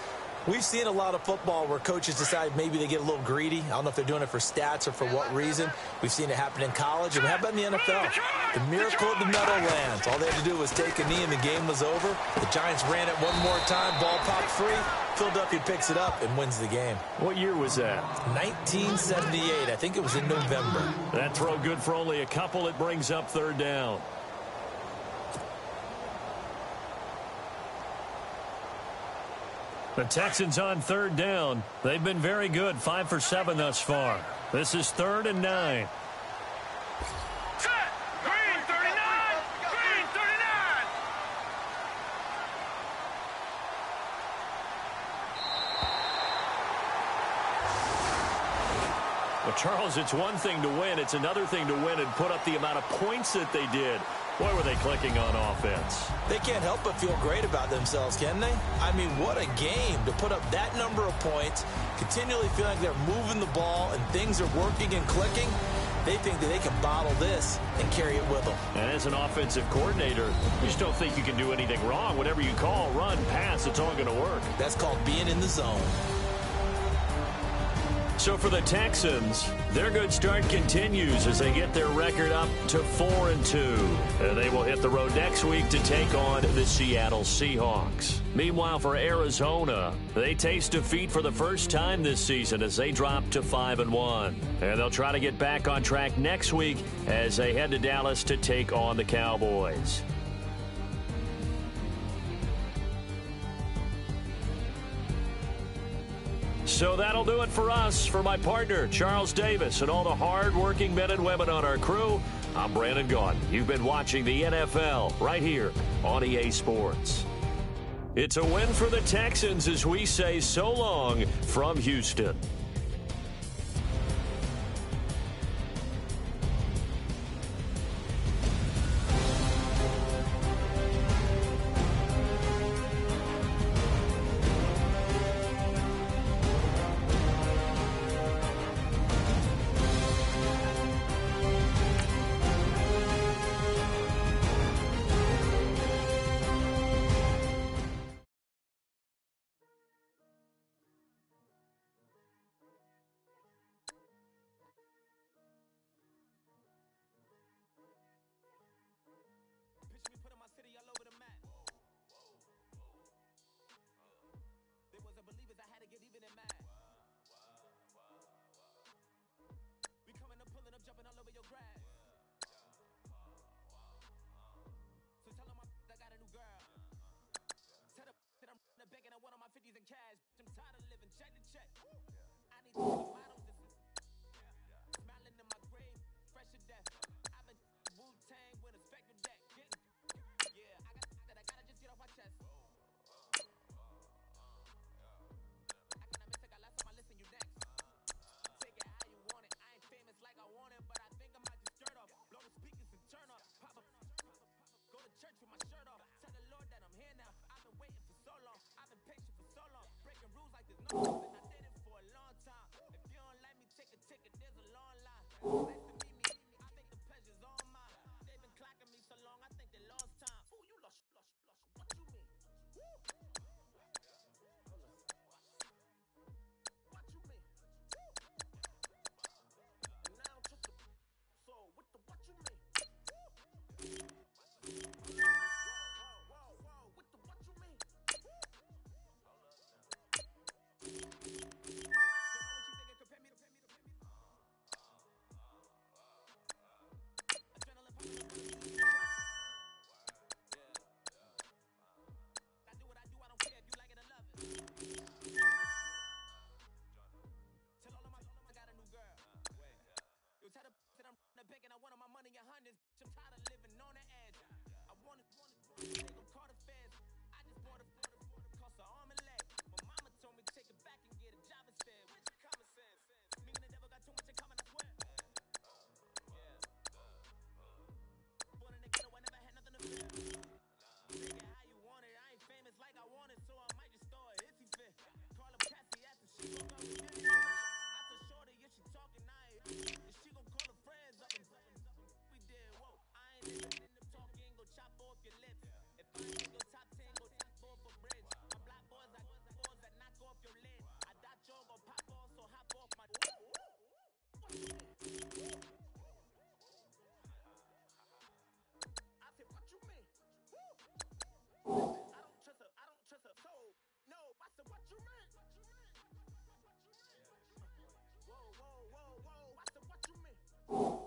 we've seen a lot of football where coaches decide maybe they get a little greedy. I don't know if they're doing it for stats or for what reason. We've seen it happen in college, and how about in the NFL? The miracle of the Meadowlands. All they had to do was take a knee, and the game was over. The Giants ran it one more time. Ball popped free. Philadelphia picks it up and wins the game.
What year was that?
1978. I think it was in November.
That throw good for only a couple. It brings up third down. The Texans on third down. They've been very good, 5 for 7 thus far. This is 3rd and 9. Well, Charles, it's one thing to win. It's another thing to win and put up the amount of points that they did. Boy, were they clicking on offense.
They can't help but feel great about themselves, can they? I mean, what a game to put up that number of points, continually feeling like they're moving the ball and things are working and clicking. They think that they can bottle this and carry it with them.
And as an offensive coordinator, you just don't think you can do anything wrong. Whatever you call, run, pass, it's all going to work.
That's called being in the zone.
So for the Texans, their good start continues as they get their record up to 4-2. They will hit the road next week to take on the Seattle Seahawks. Meanwhile, for Arizona, they taste defeat for the first time this season as they drop to 5-1. And they'll try to get back on track next week as they head to Dallas to take on the Cowboys. So that'll do it for us. For my partner, Charles Davis, and all the hard-working men and women on our crew, I'm Brandon Gaudin. You've been watching the NFL right here on EA Sports. It's a win for the Texans as we say so long from Houston.
Whoa, whoa, whoa, what's the what you mean?